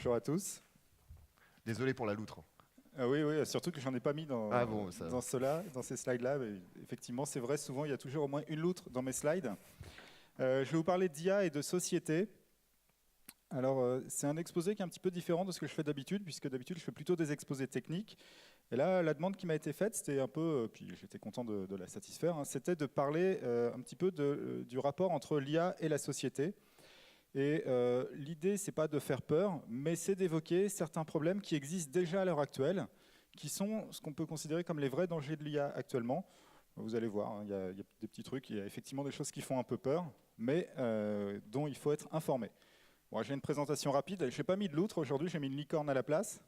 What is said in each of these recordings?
Bonjour à tous. Désolé pour la loutre. Oui, oui, surtout que j'en ai pas mis dans, Ah bon, ça... dans cela, dans ces slides-là. Mais effectivement, c'est vrai, souvent, il y a toujours au moins une loutre dans mes slides. Je vais vous parler d'IA et de société. Alors, c'est un exposé qui est un petit peu différent de ce que je fais d'habitude, puisque d'habitude, je fais plutôt des exposés techniques. Et là, la demande qui m'a été faite, c'était un peu, puis j'étais content de la satisfaire, hein, c'était de parler un petit peu du rapport entre l'IA et la société. Et l'idée, c'est pas de faire peur, mais c'est d'évoquer certains problèmes qui existent déjà à l'heure actuelle, qui sont ce qu'on peut considérer comme les vrais dangers de l'IA actuellement. Vous allez voir, hein, il y a des petits trucs, il y a effectivement des choses qui font un peu peur, mais dont il faut être informé. Bon, j'ai une présentation rapide, je n'ai pas mis de loutre aujourd'hui, j'ai mis une licorne à la place.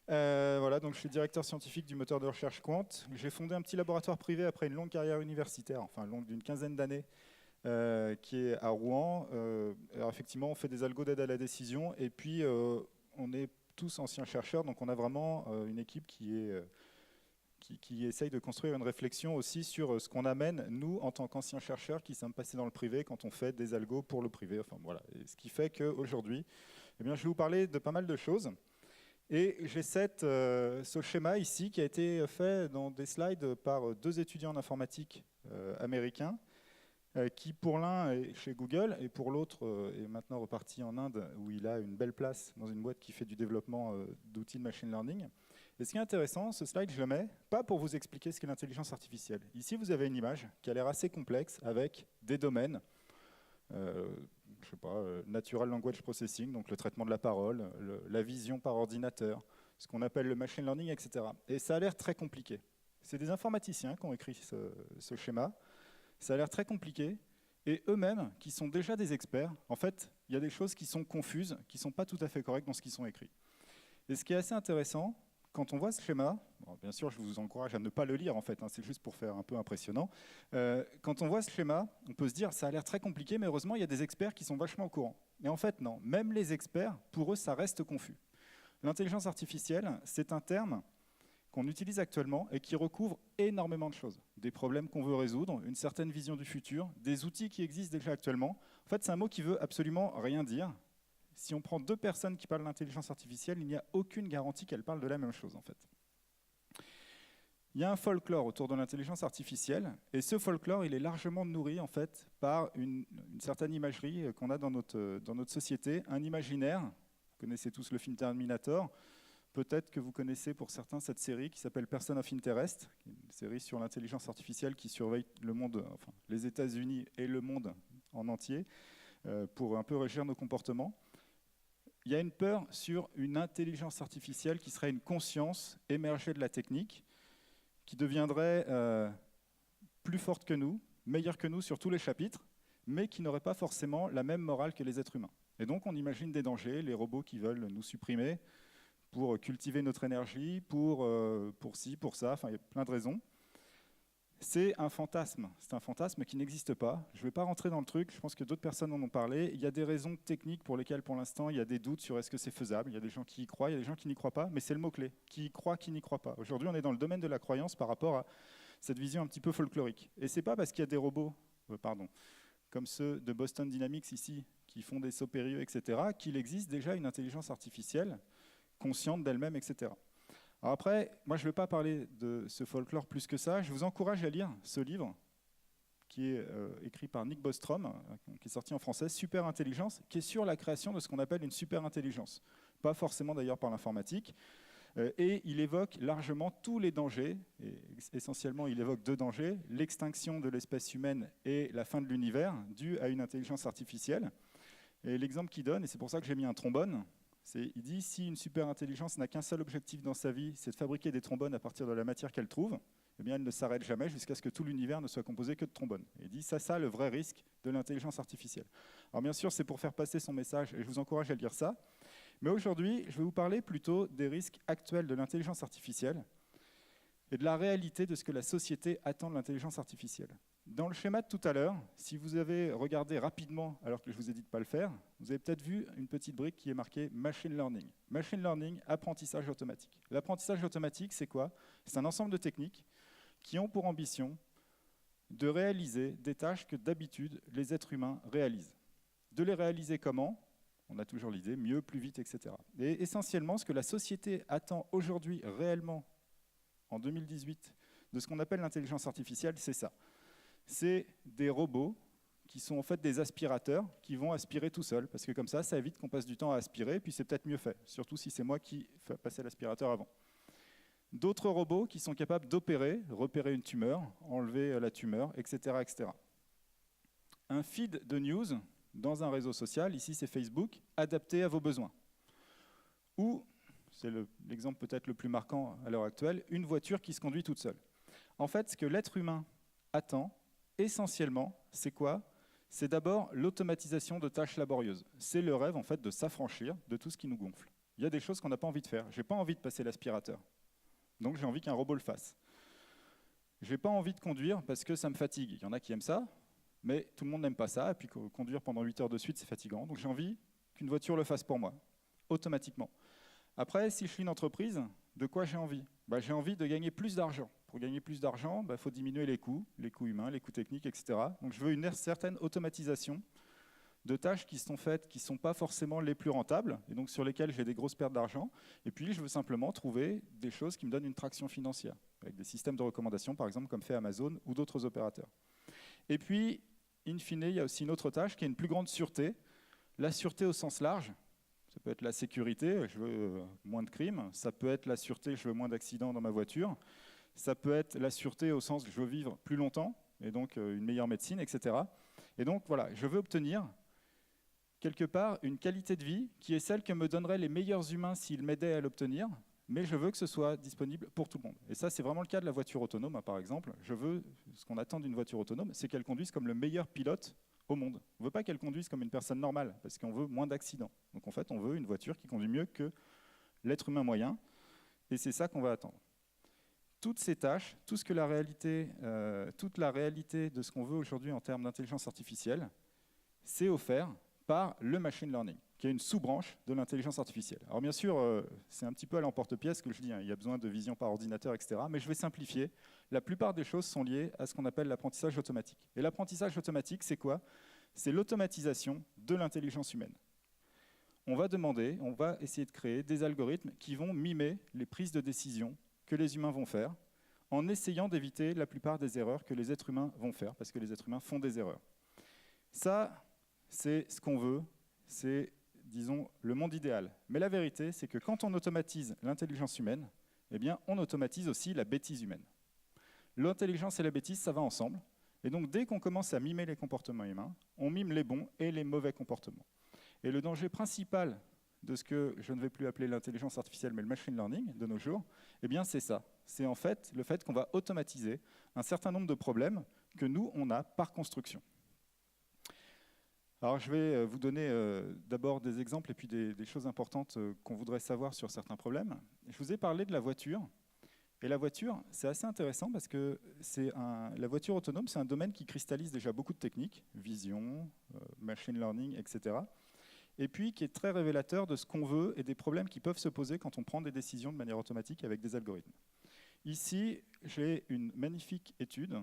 Voilà, donc je suis directeur scientifique du moteur de recherche Quant. J'ai fondé un petit laboratoire privé après une longue carrière universitaire, enfin longue d'une quinzaine d'années, qui est à Rouen. Alors effectivement, on fait des algos d'aide à la décision et puis on est tous anciens chercheurs, donc on a vraiment une équipe qui essaye de construire une réflexion aussi sur ce qu'on amène, nous, en tant qu'anciens chercheurs qui sommes passés dans le privé quand on fait des algos pour le privé. Enfin, voilà. Et ce qui fait qu'aujourd'hui, eh bien, je vais vous parler de pas mal de choses. Et j'ai ce schéma ici qui a été fait dans des slides par deux étudiants en informatique américains, qui pour l'un est chez Google et pour l'autre est maintenant reparti en Inde où il a une belle place dans une boîte qui fait du développement d'outils de machine learning. Et ce qui est intéressant, ce slide, je le mets pas pour vous expliquer ce qu'est l'intelligence artificielle. Ici, vous avez une image qui a l'air assez complexe avec des domaines, je sais pas, Natural Language Processing, donc le traitement de la parole, la vision par ordinateur, ce qu'on appelle le machine learning, etc. Et ça a l'air très compliqué. C'est des informaticiens qui ont écrit ce schéma. Ça a l'air très compliqué, et eux-mêmes, qui sont déjà des experts, en fait, il y a des choses qui sont confuses, qui ne sont pas tout à fait correctes dans ce qu'ils sont écrits. Et ce qui est assez intéressant, quand on voit ce schéma, bon, bien sûr, je vous encourage à ne pas le lire, en fait, hein, c'est juste pour faire un peu impressionnant. Quand on voit ce schéma, on peut se dire, ça a l'air très compliqué, mais heureusement, il y a des experts qui sont vachement au courant. Et en fait, non, même les experts, pour eux, ça reste confus. L'intelligence artificielle, c'est un terme qu'on utilise actuellement et qui recouvre énormément de choses. Des problèmes qu'on veut résoudre, une certaine vision du futur, des outils qui existent déjà actuellement. En fait, c'est un mot qui veut absolument rien dire. Si on prend deux personnes qui parlent d'intelligence artificielle, il n'y a aucune garantie qu'elles parlent de la même chose, en fait. Il y a un folklore autour de l'intelligence artificielle, et ce folklore, il est largement nourri, en fait, par une certaine imagerie qu'on a dans notre société, un imaginaire. Vous connaissez tous le film Terminator. Peut-être que vous connaissez pour certains cette série qui s'appelle Person of Interest, une série sur l'intelligence artificielle qui surveille le monde, enfin, les États-Unis et le monde en entier, pour un peu régir nos comportements. Il y a une peur sur une intelligence artificielle qui serait une conscience émergée de la technique, qui deviendrait plus forte que nous, meilleure que nous sur tous les chapitres, mais qui n'aurait pas forcément la même morale que les êtres humains. Et donc on imagine des dangers, les robots qui veulent nous supprimer, pour cultiver notre énergie, pour ci, pour ça, enfin il y a plein de raisons. C'est un fantasme qui n'existe pas. Je ne vais pas rentrer dans le truc, je pense que d'autres personnes en ont parlé. Il y a des raisons techniques pour lesquelles pour l'instant il y a des doutes sur est-ce que c'est faisable. Il y a des gens qui y croient, il y a des gens qui n'y croient pas, mais c'est le mot-clé, qui y croit, qui n'y croit pas. Aujourd'hui on est dans le domaine de la croyance par rapport à cette vision un petit peu folklorique. Et ce n'est pas parce qu'il y a des robots, comme ceux de Boston Dynamics ici, qui font des sauts périlleux, etc., qu'il existe déjà une intelligence artificielle consciente d'elle-même, etc. Alors après, moi je ne vais pas parler de ce folklore plus que ça, je vous encourage à lire ce livre qui est écrit par Nick Bostrom, qui est sorti en français, Super Intelligence, qui est sur la création de ce qu'on appelle une super intelligence. Pas forcément d'ailleurs par l'informatique, et il évoque largement tous les dangers, et essentiellement il évoque deux dangers, l'extinction de l'espèce humaine et la fin de l'univers, due à une intelligence artificielle. Et l'exemple qu'il donne, et c'est pour ça que j'ai mis un trombone, il dit si une super intelligence n'a qu'un seul objectif dans sa vie, c'est de fabriquer des trombones à partir de la matière qu'elle trouve, eh bien elle ne s'arrête jamais jusqu'à ce que tout l'univers ne soit composé que de trombones. Et il dit ça le vrai risque de l'intelligence artificielle. Alors bien sûr c'est pour faire passer son message et je vous encourage à lire ça, mais aujourd'hui je vais vous parler plutôt des risques actuels de l'intelligence artificielle et de la réalité de ce que la société attend de l'intelligence artificielle. Dans le schéma de tout à l'heure, si vous avez regardé rapidement, alors que je vous ai dit de ne pas le faire, vous avez peut-être vu une petite brique qui est marquée Machine Learning. Machine Learning, apprentissage automatique. L'apprentissage automatique, c'est quoi? C'est un ensemble de techniques qui ont pour ambition de réaliser des tâches que d'habitude les êtres humains réalisent. De les réaliser comment? On a toujours l'idée, mieux, plus vite, etc. Et essentiellement, ce que la société attend aujourd'hui réellement, en 2018, de ce qu'on appelle l'intelligence artificielle, c'est ça. C'est des robots qui sont en fait des aspirateurs qui vont aspirer tout seuls, parce que comme ça évite qu'on passe du temps à aspirer, puis c'est peut-être mieux fait, surtout si c'est moi qui fais passer l'aspirateur avant. D'autres robots qui sont capables d'opérer, repérer une tumeur, enlever la tumeur, etc., etc. Un feed de news dans un réseau social, ici c'est Facebook, adapté à vos besoins. Ou, c'est l'exemple peut-être le plus marquant à l'heure actuelle, une voiture qui se conduit toute seule. En fait, ce que l'être humain attend, essentiellement, c'est quoi? C'est d'abord l'automatisation de tâches laborieuses. C'est le rêve en fait de s'affranchir de tout ce qui nous gonfle. Il y a des choses qu'on n'a pas envie de faire. Je n'ai pas envie de passer l'aspirateur, donc j'ai envie qu'un robot le fasse. Je n'ai pas envie de conduire parce que ça me fatigue. Il y en a qui aiment ça, mais tout le monde n'aime pas ça, et puis conduire pendant 8 heures de suite, c'est fatigant. Donc j'ai envie qu'une voiture le fasse pour moi, automatiquement. Après, si je suis une entreprise, de quoi j'ai envie? J'ai envie de gagner plus d'argent. Pour gagner plus d'argent, faut diminuer les coûts humains, les coûts techniques, etc. Donc je veux une certaine automatisation de tâches qui sont faites, qui ne sont pas forcément les plus rentables, et donc sur lesquelles j'ai des grosses pertes d'argent. Et puis je veux simplement trouver des choses qui me donnent une traction financière, avec des systèmes de recommandation, par exemple, comme fait Amazon ou d'autres opérateurs. Et puis, in fine, il y a aussi une autre tâche qui est une plus grande sûreté, la sûreté au sens large. Ça peut être la sécurité, je veux moins de crimes. Ça peut être la sûreté, je veux moins d'accidents dans ma voiture. Ça peut être la sûreté au sens que je veux vivre plus longtemps, et donc une meilleure médecine, etc. Et donc voilà, je veux obtenir quelque part une qualité de vie qui est celle que me donneraient les meilleurs humains s'ils m'aidaient à l'obtenir, mais je veux que ce soit disponible pour tout le monde. Et ça, c'est vraiment le cas de la voiture autonome, par exemple. Ce qu'on attend d'une voiture autonome, c'est qu'elle conduise comme le meilleur pilote au monde. On ne veut pas qu'elle conduise comme une personne normale, parce qu'on veut moins d'accidents. Donc en fait, on veut une voiture qui conduit mieux que l'être humain moyen, et c'est ça qu'on va attendre. Toutes ces tâches, toute la réalité de ce qu'on veut aujourd'hui en termes d'intelligence artificielle, c'est offert par le machine learning, qui est une sous-branche de l'intelligence artificielle. Alors bien sûr, c'est un petit peu à l'emporte-pièce que je dis, il y a besoin de vision par ordinateur, etc. Mais je vais simplifier. La plupart des choses sont liées à ce qu'on appelle l'apprentissage automatique. Et l'apprentissage automatique, c'est quoi? C'est l'automatisation de l'intelligence humaine. On va essayer de créer des algorithmes qui vont mimer les prises de décision que les humains vont faire, en essayant d'éviter la plupart des erreurs que les êtres humains vont faire, parce que les êtres humains font des erreurs. Ça, c'est ce qu'on veut, c'est, disons, le monde idéal. Mais la vérité, c'est que quand on automatise l'intelligence humaine, eh bien, on automatise aussi la bêtise humaine. L'intelligence et la bêtise, ça va ensemble. Et donc, dès qu'on commence à mimer les comportements humains, on mime les bons et les mauvais comportements. Et le danger principal de ce que je ne vais plus appeler l'intelligence artificielle, mais le machine learning de nos jours, eh bien, c'est ça. C'est en fait le fait qu'on va automatiser un certain nombre de problèmes que nous, on a par construction. Alors, je vais vous donner d'abord des exemples et puis des choses importantes qu'on voudrait savoir sur certains problèmes. Je vous ai parlé de la voiture. Et la voiture, c'est assez intéressant parce que la voiture autonome, c'est un domaine qui cristallise déjà beaucoup de techniques, vision, machine learning, etc. Et puis qui est très révélateur de ce qu'on veut et des problèmes qui peuvent se poser quand on prend des décisions de manière automatique avec des algorithmes. Ici, j'ai une magnifique étude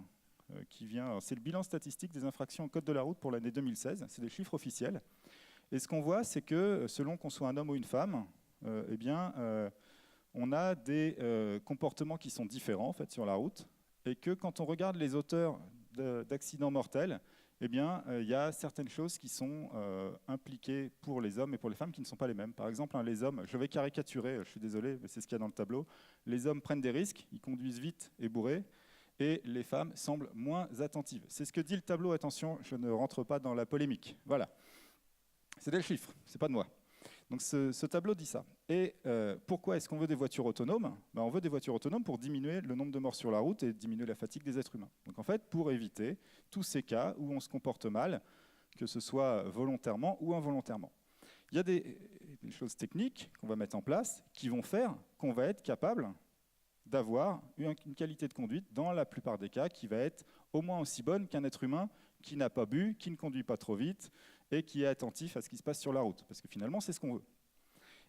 qui vient, c'est le bilan statistique des infractions au code de la route pour l'année 2016, c'est des chiffres officiels. Et ce qu'on voit, c'est que selon qu'on soit un homme ou une femme, on a des comportements qui sont différents en fait, sur la route, et que quand on regarde les auteurs d'accidents mortels, eh bien, il y a certaines choses qui sont impliquées pour les hommes et pour les femmes qui ne sont pas les mêmes. Par exemple, les hommes, je vais caricaturer, je suis désolé, mais c'est ce qu'il y a dans le tableau, les hommes prennent des risques, ils conduisent vite et bourrés, et les femmes semblent moins attentives. C'est ce que dit le tableau, attention, je ne rentre pas dans la polémique. Voilà. C'est des chiffres, c'est pas de moi. Donc ce tableau dit ça. Et pourquoi est-ce qu'on veut des voitures autonomes? On veut des voitures autonomes pour diminuer le nombre de morts sur la route et diminuer la fatigue des êtres humains. Donc en fait, pour éviter tous ces cas où on se comporte mal, que ce soit volontairement ou involontairement. Il y a des choses techniques qu'on va mettre en place qui vont faire qu'on va être capable d'avoir une qualité de conduite, dans la plupart des cas, qui va être au moins aussi bonne qu'un être humain qui n'a pas bu, qui ne conduit pas trop vite et qui est attentif à ce qui se passe sur la route. Parce que finalement, c'est ce qu'on veut.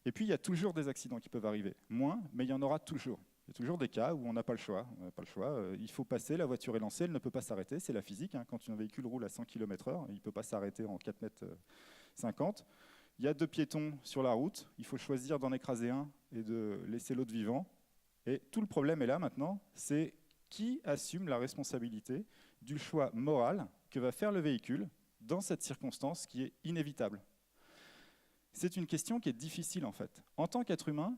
Et puis, il y a toujours des accidents qui peuvent arriver. Moins, mais il y en aura toujours. Il y a toujours des cas où on n'a pas le choix. On n'a pas le choix. Il faut passer, la voiture est lancée, elle ne peut pas s'arrêter. C'est la physique. Quand un véhicule roule à 100 km/h, il ne peut pas s'arrêter en 4,50 m. Il y a 2 piétons sur la route, il faut choisir d'en écraser un et de laisser l'autre vivant. Et tout le problème est là maintenant, c'est qui assume la responsabilité du choix moral que va faire le véhicule dans cette circonstance qui est inévitable. C'est une question qui est difficile en fait. En tant qu'être humain,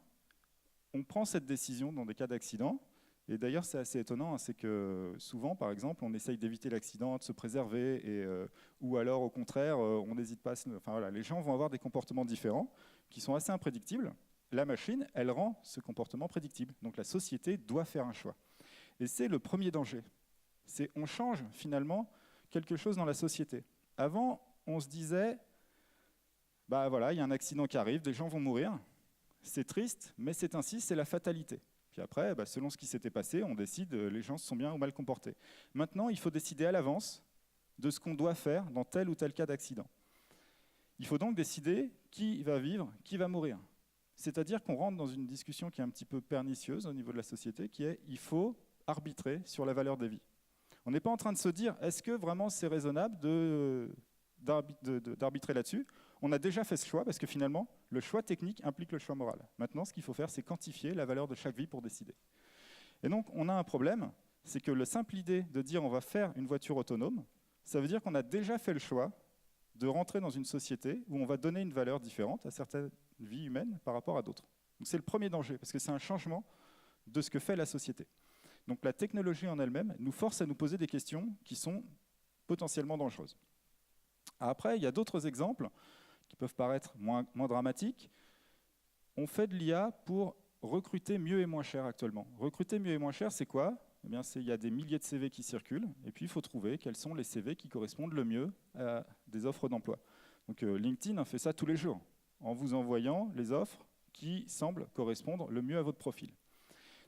on prend cette décision dans des cas d'accident. Et d'ailleurs, c'est assez étonnant, hein, c'est que souvent, par exemple, on essaye d'éviter l'accident, de se préserver, ou alors au contraire, on n'hésite pas. Enfin voilà, les gens vont avoir des comportements différents qui sont assez imprédictibles. La machine, elle rend ce comportement prédictible. Donc la société doit faire un choix. Et c'est le premier danger. C'est on change finalement quelque chose dans la société. Avant, on se disait, bah voilà, il y a un accident qui arrive, des gens vont mourir. C'est triste, mais c'est ainsi, c'est la fatalité. Puis après, selon ce qui s'était passé, on décide les gens se sont bien ou mal comportés. Maintenant, il faut décider à l'avance de ce qu'on doit faire dans tel ou tel cas d'accident. Il faut donc décider qui va vivre, qui va mourir. C'est-à-dire qu'on rentre dans une discussion qui est un petit peu pernicieuse au niveau de la société, qui est il faut arbitrer sur la valeur des vies. On n'est pas en train de se dire est-ce que vraiment c'est raisonnable d'arbitrer là-dessus. On a déjà fait ce choix parce que finalement, le choix technique implique le choix moral. Maintenant, ce qu'il faut faire, c'est quantifier la valeur de chaque vie pour décider. Et donc, on a un problème, c'est que la simple idée de dire on va faire une voiture autonome, ça veut dire qu'on a déjà fait le choix de rentrer dans une société où on va donner une valeur différente à certaines vies humaines par rapport à d'autres. Donc c'est le premier danger, parce que c'est un changement de ce que fait la société. Donc la technologie en elle-même nous force à nous poser des questions qui sont potentiellement dangereuses. Après, il y a d'autres exemples qui peuvent paraître moins dramatiques. On fait de l'IA pour recruter mieux et moins cher actuellement. Recruter mieux et moins cher, c'est quoi ? Eh bien, il y a des milliers de CV qui circulent, et puis il faut trouver quels sont les CV qui correspondent le mieux à des offres d'emploi. Donc LinkedIn fait ça tous les jours, en vous envoyant les offres qui semblent correspondre le mieux à votre profil.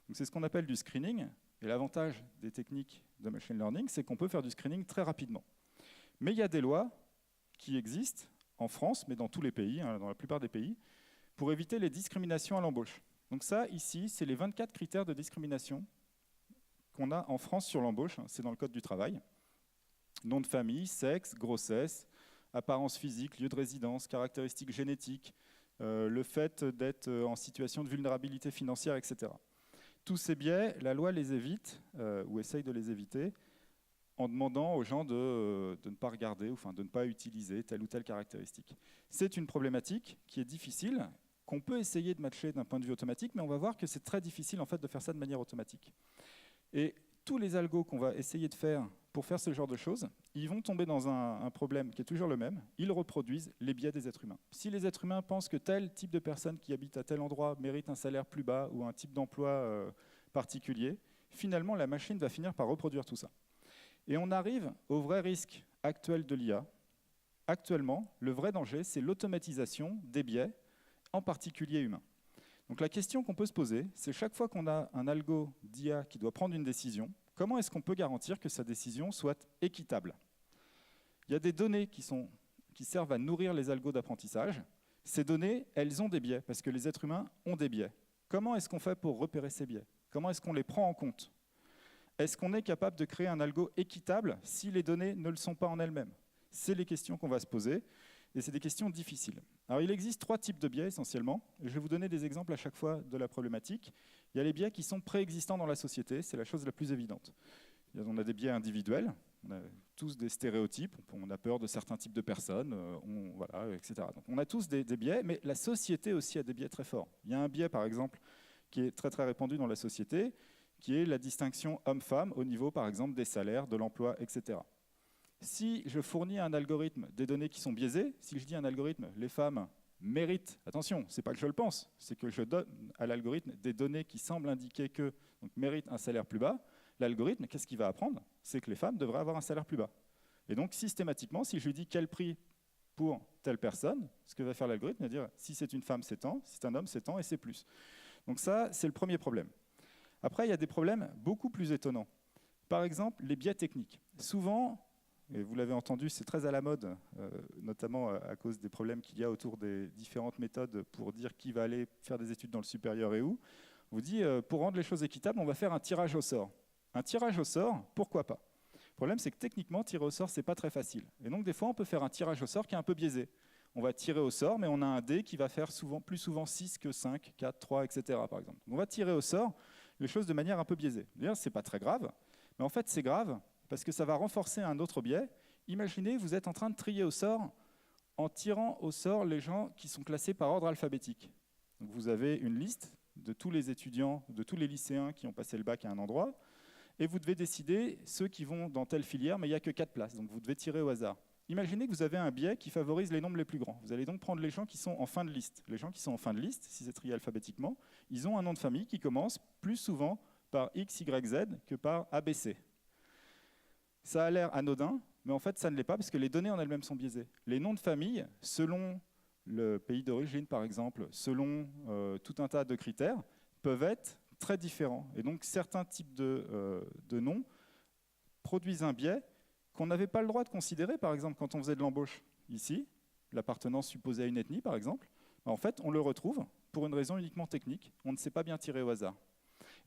Donc c'est ce qu'on appelle du screening, et l'avantage des techniques de machine learning, c'est qu'on peut faire du screening très rapidement. Mais il y a des lois qui existent en France, mais dans tous les pays, dans la plupart des pays, pour éviter les discriminations à l'embauche. Donc ça, ici, c'est les 24 critères de discrimination qu'on a en France sur l'embauche, c'est dans le Code du travail. Nom de famille, sexe, grossesse, apparence physique, lieu de résidence, caractéristiques génétiques, le fait d'être en situation de vulnérabilité financière, etc. Tous ces biais, la loi les évite, ou essaye de les éviter, en demandant aux gens de ne pas regarder, enfin de ne pas utiliser telle ou telle caractéristique. C'est une problématique qui est difficile, qu'on peut essayer de matcher d'un point de vue automatique, mais on va voir que c'est très difficile en fait de faire ça de manière automatique. Et tous les algos qu'on va essayer de faire pour faire ce genre de choses, ils vont tomber dans un problème qui est toujours le même, ils reproduisent les biais des êtres humains. Si les êtres humains pensent que tel type de personne qui habite à tel endroit mérite un salaire plus bas ou un type d'emploi particulier, finalement la machine va finir par reproduire tout ça. Et on arrive au vrai risque actuel de l'IA. Actuellement, le vrai danger, c'est l'automatisation des biais, en particulier humains. Donc la question qu'on peut se poser, c'est chaque fois qu'on a un algo d'IA qui doit prendre une décision, comment est-ce qu'on peut garantir que sa décision soit équitable ? Il y a des données qui servent à nourrir les algos d'apprentissage. Ces données, elles ont des biais, parce que les êtres humains ont des biais. Comment est-ce qu'on fait pour repérer ces biais ? Comment est-ce qu'on les prend en compte ? Est-ce qu'on est capable de créer un algo équitable si les données ne le sont pas en elles-mêmes ? C'est les questions qu'on va se poser, et c'est des questions difficiles. Alors il existe 3 types de biais essentiellement, et je vais vous donner des exemples à chaque fois de la problématique. Il y a les biais qui sont préexistants dans la société, c'est la chose la plus évidente. On a des biais individuels, on a tous des stéréotypes, on a peur de certains types de personnes, voilà, etc. Donc on a tous des biais, mais la société aussi a des biais très forts. Il y a un biais par exemple qui est très très répandu dans la société, qui est la distinction homme-femme au niveau, par exemple, des salaires, de l'emploi, etc. Si je fournis à un algorithme des données qui sont biaisées, si je dis à un algorithme, les femmes méritent, attention, ce n'est pas que je le pense, c'est que je donne à l'algorithme des données qui semblent indiquer que méritent un salaire plus bas, l'algorithme, qu'est-ce qu'il va apprendre ? C'est que les femmes devraient avoir un salaire plus bas. Et donc, systématiquement, si je lui dis quel prix pour telle personne, ce que va faire l'algorithme, c'est dire si c'est une femme, c'est tant, si c'est un homme, c'est tant, et c'est plus. Donc ça, c'est le premier problème. Après, il y a des problèmes beaucoup plus étonnants. Par exemple, les biais techniques. Souvent, et vous l'avez entendu, c'est très à la mode, notamment à cause des problèmes qu'il y a autour des différentes méthodes pour dire qui va aller faire des études dans le supérieur et où. On vous dit, pour rendre les choses équitables, on va faire un tirage au sort. Un tirage au sort, pourquoi pas ? Le problème, c'est que techniquement, tirer au sort, ce n'est pas très facile. Et donc, des fois, on peut faire un tirage au sort qui est un peu biaisé. on va tirer au sort, mais on a un dé qui va faire plus souvent 6 que 5, 4, 3, etc. par exemple. Donc on va tirer au sort les choses de manière un peu biaisée. D'ailleurs, ce n'est pas très grave, mais en fait c'est grave parce que ça va renforcer un autre biais. Imaginez, vous êtes en train de trier au sort en tirant au sort les gens qui sont classés par ordre alphabétique. Donc vous avez une liste de tous les étudiants, de tous les lycéens qui ont passé le bac à un endroit, et vous devez décider ceux qui vont dans telle filière, mais il n'y a que 4 places, donc vous devez tirer au hasard. Imaginez que vous avez un biais qui favorise les nombres les plus grands. Vous allez donc prendre les gens qui sont en fin de liste. Les gens qui sont en fin de liste, si c'est trié alphabétiquement, ils ont un nom de famille qui commence plus souvent par X, Y, Z que par ABC. Ça a l'air anodin, mais en fait ça ne l'est pas parce que les données en elles-mêmes sont biaisées. Les noms de famille, selon le pays d'origine par exemple, selon tout un tas de critères, peuvent être très différents. Et donc certains types de noms produisent un biais qu'on n'avait pas le droit de considérer, par exemple, quand on faisait de l'embauche. Ici, l'appartenance supposée à une ethnie, par exemple, en fait, on le retrouve pour une raison uniquement technique. On ne sait pas bien tirer au hasard.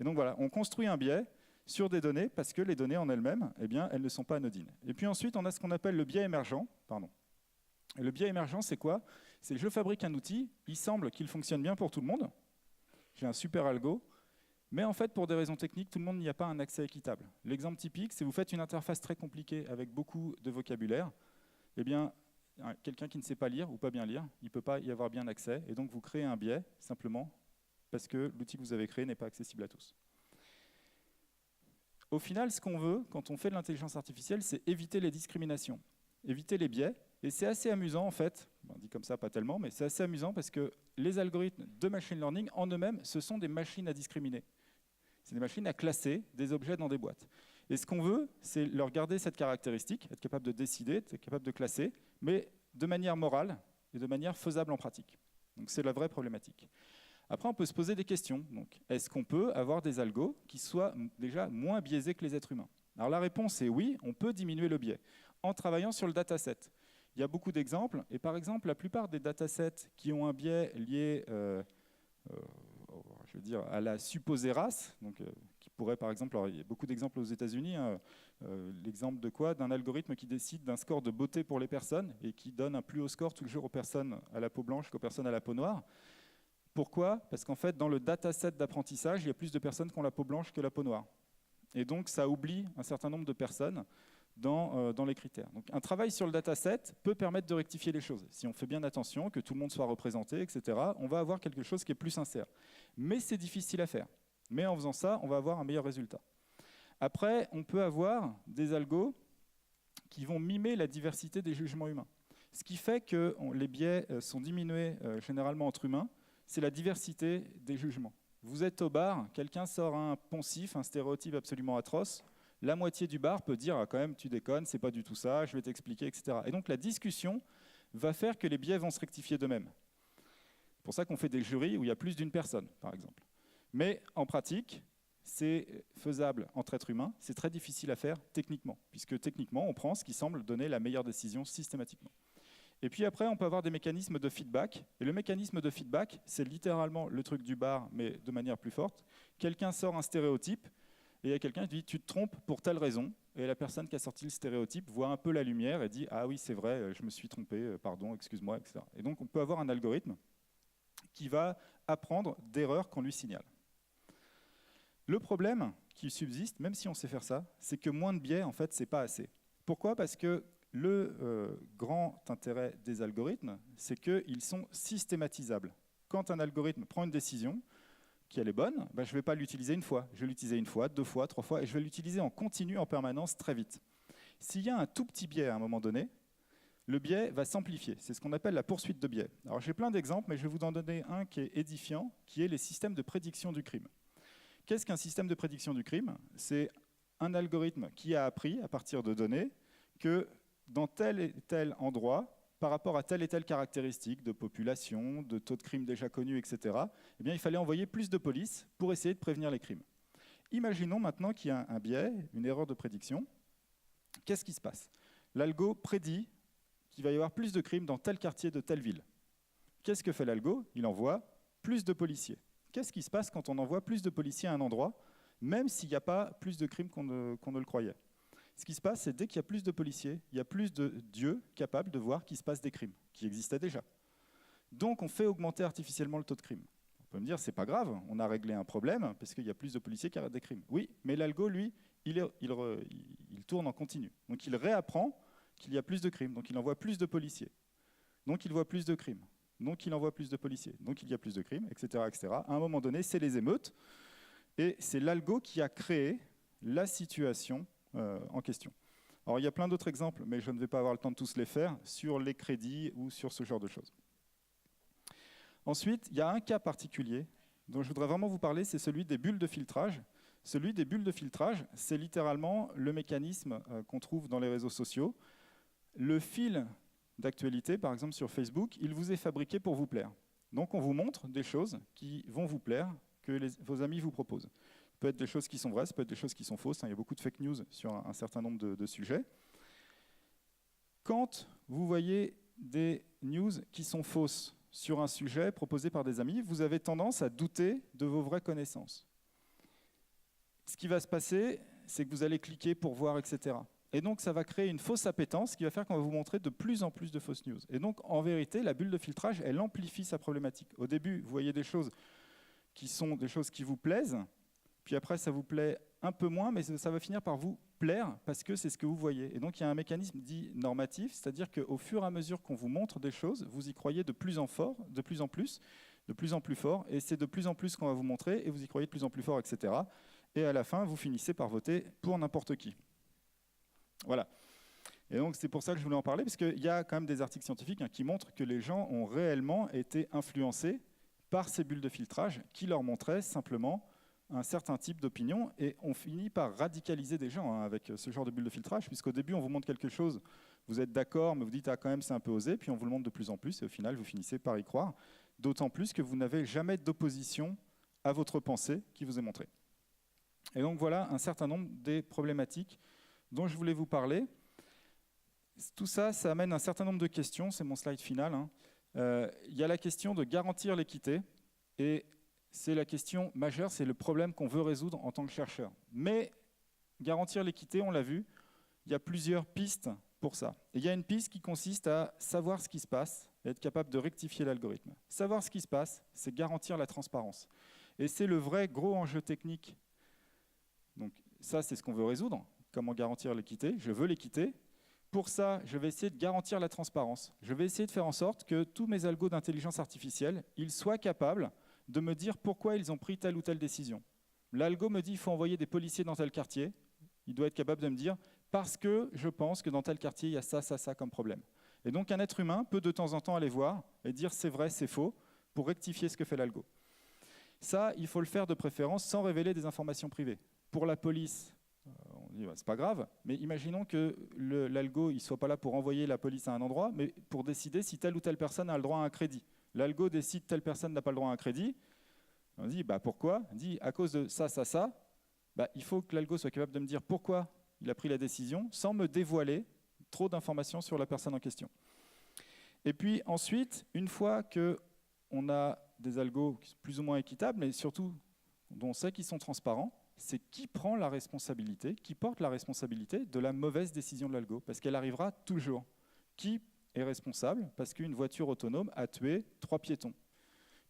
Et donc voilà, on construit un biais sur des données parce que les données en elles-mêmes, eh bien, elles ne sont pas anodines. Et puis ensuite, on a ce qu'on appelle le biais émergent. Et le biais émergent, c'est quoi? C'est je fabrique un outil, il semble qu'il fonctionne bien pour tout le monde. J'ai un super algo. Mais en fait, pour des raisons techniques, tout le monde n'y a pas un accès équitable. L'exemple typique, c'est vous faites une interface très compliquée avec beaucoup de vocabulaire. Eh bien, quelqu'un qui ne sait pas lire ou pas bien lire, il ne peut pas y avoir bien accès. Et donc, vous créez un biais, simplement, parce que l'outil que vous avez créé n'est pas accessible à tous. Au final, ce qu'on veut, quand on fait de l'intelligence artificielle, c'est éviter les discriminations, éviter les biais. Et c'est assez amusant, en fait, on dit comme ça, pas tellement, mais c'est assez amusant parce que les algorithmes de machine learning, en eux-mêmes, ce sont des machines à discriminer. C'est des machines à classer des objets dans des boîtes. Et ce qu'on veut, c'est leur garder cette caractéristique, être capable de décider, être capable de classer, mais de manière morale et de manière faisable en pratique. Donc c'est la vraie problématique. Après, on peut se poser des questions. Est-ce qu'on peut avoir des algos qui soient déjà moins biaisés que les êtres humains? Alors la réponse est oui, on peut diminuer le biais en travaillant sur le dataset. Il y a beaucoup d'exemples, et par exemple, la plupart des datasets qui ont un biais lié à la supposée race, qui pourrait par exemple, alors il y a beaucoup d'exemples aux États-Unis, l'exemple de quoi? D'un algorithme qui décide d'un score de beauté pour les personnes et qui donne un plus haut score toujours aux personnes à la peau blanche qu'aux personnes à la peau noire. Pourquoi? Parce qu'en fait, dans le dataset d'apprentissage, il y a plus de personnes qui ont la peau blanche que la peau noire. Et donc, ça oublie un certain nombre de personnes dans les critères. Donc, un travail sur le dataset peut permettre de rectifier les choses. Si on fait bien attention, que tout le monde soit représenté, etc., on va avoir quelque chose qui est plus sincère. Mais c'est difficile à faire. Mais en faisant ça, on va avoir un meilleur résultat. Après, on peut avoir des algos qui vont mimer la diversité des jugements humains. Ce qui fait que les biais sont diminués généralement entre humains, c'est la diversité des jugements. Vous êtes au bar, quelqu'un sort un poncif, un stéréotype absolument atroce, la moitié du bar peut dire « Ah, quand même, tu déconnes, c'est pas du tout ça, je vais t'expliquer, etc. » Et donc la discussion va faire que les biais vont se rectifier d'eux-mêmes. C'est pour ça qu'on fait des jurys où il y a plus d'une personne, par exemple. Mais en pratique, c'est faisable entre êtres humains, c'est très difficile à faire techniquement, puisque techniquement, on prend ce qui semble donner la meilleure décision systématiquement. Et puis après, on peut avoir des mécanismes de feedback. Et le mécanisme de feedback, c'est littéralement le truc du bar, mais de manière plus forte. Quelqu'un sort un stéréotype, et il y a quelqu'un qui dit « tu te trompes pour telle raison ». Et la personne qui a sorti le stéréotype voit un peu la lumière et dit « ah oui, c'est vrai, je me suis trompé, pardon, excuse-moi », etc. Et donc, on peut avoir un algorithme qui va apprendre d'erreurs qu'on lui signale. Le problème qui subsiste, même si on sait faire ça, c'est que moins de biais, en fait, c'est pas assez. Pourquoi? Parce que le grand intérêt des algorithmes, c'est qu'ils sont systématisables. Quand un algorithme prend une décision, qui elle est bonne, je ne vais pas l'utiliser une fois. Je vais l'utiliser une fois, 2 fois, 3 fois, et je vais l'utiliser en continu, en permanence, très vite. S'il y a un tout petit biais à un moment donné, le biais va s'amplifier. C'est ce qu'on appelle la poursuite de biais. Alors j'ai plein d'exemples, mais je vais vous en donner un qui est édifiant, qui est les systèmes de prédiction du crime. Qu'est-ce qu'un système de prédiction du crime? C'est un algorithme qui a appris, à partir de données, que dans tel et tel endroit, par rapport à telle et telle caractéristique de population, de taux de crime déjà connus, etc., eh bien, il fallait envoyer plus de police pour essayer de prévenir les crimes. Imaginons maintenant qu'il y a un biais, une erreur de prédiction. Qu'est-ce qui se passe? L'algo prédit qu'il va y avoir plus de crimes dans tel quartier de telle ville. Qu'est-ce que fait l'algo? Il envoie plus de policiers. Qu'est-ce qui se passe quand on envoie plus de policiers à un endroit, même s'il n'y a pas plus de crimes qu'on ne le croyait? Ce qui se passe, c'est dès qu'il y a plus de policiers, il y a plus de dieux capables de voir qu'il se passe des crimes, qui existaient déjà. Donc on fait augmenter artificiellement le taux de crime. On peut me dire, c'est pas grave, on a réglé un problème, parce qu'il y a plus de policiers qui arrêtent des crimes. Oui, mais l'algo, lui, il tourne en continu. Donc il réapprend qu'il y a plus de crimes, donc il envoie plus de policiers. Donc il voit plus de crimes, donc il envoie plus de policiers, donc il y a plus de crimes, etc. etc. À un moment donné, c'est les émeutes, et c'est l'algo qui a créé la situation en question. Alors il y a plein d'autres exemples, mais je ne vais pas avoir le temps de tous les faire, sur les crédits ou sur ce genre de choses. Ensuite, il y a un cas particulier dont je voudrais vraiment vous parler, c'est celui des bulles de filtrage. Celui des bulles de filtrage, c'est littéralement le mécanisme qu'on trouve dans les réseaux sociaux. Le fil d'actualité, par exemple sur Facebook, il vous est fabriqué pour vous plaire. Donc on vous montre des choses qui vont vous plaire, que vos amis vous proposent. Ça peut être des choses qui sont vraies, ça peut être des choses qui sont fausses. Il y a beaucoup de fake news sur un certain nombre de sujets. Quand vous voyez des news qui sont fausses sur un sujet proposé par des amis, vous avez tendance à douter de vos vraies connaissances. Ce qui va se passer, c'est que vous allez cliquer pour voir, etc. Et donc, ça va créer une fausse appétence qui va faire qu'on va vous montrer de plus en plus de fausses news. Et donc, en vérité, la bulle de filtrage, elle amplifie sa problématique. Au début, vous voyez des choses qui sont des choses qui vous plaisent, puis après, ça vous plaît un peu moins, mais ça va finir par vous plaire parce que c'est ce que vous voyez. Et donc, il y a un mécanisme dit normatif, c'est-à-dire qu'au fur et à mesure qu'on vous montre des choses, vous y croyez de plus en plus fort, et c'est de plus en plus qu'on va vous montrer, et vous y croyez de plus en plus fort, etc. Et à la fin, vous finissez par voter pour n'importe qui. Voilà. Et donc, c'est pour ça que je voulais en parler, parce qu'il y a quand même des articles scientifiques qui montrent que les gens ont réellement été influencés par ces bulles de filtrage qui leur montraient simplement un certain type d'opinion, et on finit par radicaliser des gens avec ce genre de bulles de filtrage, puisqu'au début, on vous montre quelque chose, vous êtes d'accord, mais vous dites « ah, quand même, c'est un peu osé », puis on vous le montre de plus en plus, et au final, vous finissez par y croire, d'autant plus que vous n'avez jamais d'opposition à votre pensée qui vous est montrée. Et donc, voilà un certain nombre des problématiques dont je voulais vous parler. Tout ça, ça amène un certain nombre de questions, c'est mon slide final. Il y a la question de garantir l'équité, et c'est la question majeure, c'est le problème qu'on veut résoudre en tant que chercheur. Mais garantir l'équité, on l'a vu, il y a plusieurs pistes pour ça. Et il y a une piste qui consiste à savoir ce qui se passe et être capable de rectifier l'algorithme. Savoir ce qui se passe, c'est garantir la transparence. Et c'est le vrai gros enjeu technique. Donc ça, c'est ce qu'on veut résoudre. Comment garantir l'équité? Je veux l'équité. Pour ça, je vais essayer de garantir la transparence. Je vais essayer de faire en sorte que tous mes algos d'intelligence artificielle, ils soient capables de me dire pourquoi ils ont pris telle ou telle décision. L'algo me dit qu'il faut envoyer des policiers dans tel quartier. Il doit être capable de me dire parce que je pense que dans tel quartier, il y a ça, ça, ça comme problème. Et donc un être humain peut de temps en temps aller voir et dire c'est vrai, c'est faux, pour rectifier ce que fait l'algo. Ça, il faut le faire de préférence sans révéler des informations privées. Pour la police, on dit c'est pas grave, mais imaginons que l'algo ne soit pas là pour envoyer la police à un endroit, mais pour décider si telle ou telle personne a le droit à un crédit. L'algo décide que telle personne n'a pas le droit à un crédit. On dit pourquoi? On dit à cause de ça, ça, ça. Il faut que l'algo soit capable de me dire pourquoi il a pris la décision sans me dévoiler trop d'informations sur la personne en question. Et puis ensuite, une fois qu'on a des algos plus ou moins équitables, mais surtout dont on sait qu'ils sont transparents, c'est qui prend la responsabilité, qui porte la responsabilité de la mauvaise décision de l'algo, parce qu'elle arrivera toujours. Qui est responsable parce qu'une voiture autonome a tué 3 piétons?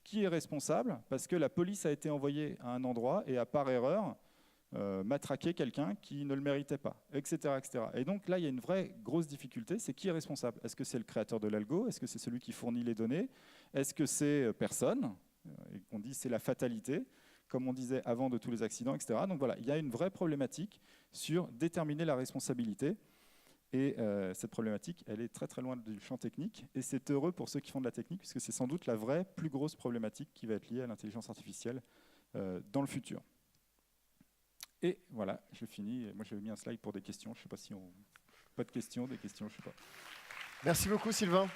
Qui est responsable parce que la police a été envoyée à un endroit et a par erreur matraqué quelqu'un qui ne le méritait pas, etc., etc. Et donc là, il y a une vraie grosse difficulté, c'est qui est responsable? Est-ce que c'est le créateur de l'algo? Est-ce que c'est celui qui fournit les données? Est-ce que c'est personne? On dit c'est la fatalité, comme on disait avant de tous les accidents, etc. Donc voilà, il y a une vraie problématique sur déterminer la responsabilité. Et cette problématique, elle est très très loin du champ technique. Et c'est heureux pour ceux qui font de la technique, puisque c'est sans doute la vraie, plus grosse problématique qui va être liée à l'intelligence artificielle dans le futur. Et voilà, je finis. Moi, j'avais mis un slide pour des questions. Je ne sais pas si on... Pas de questions, des questions, je ne sais pas. Merci beaucoup, Sylvain.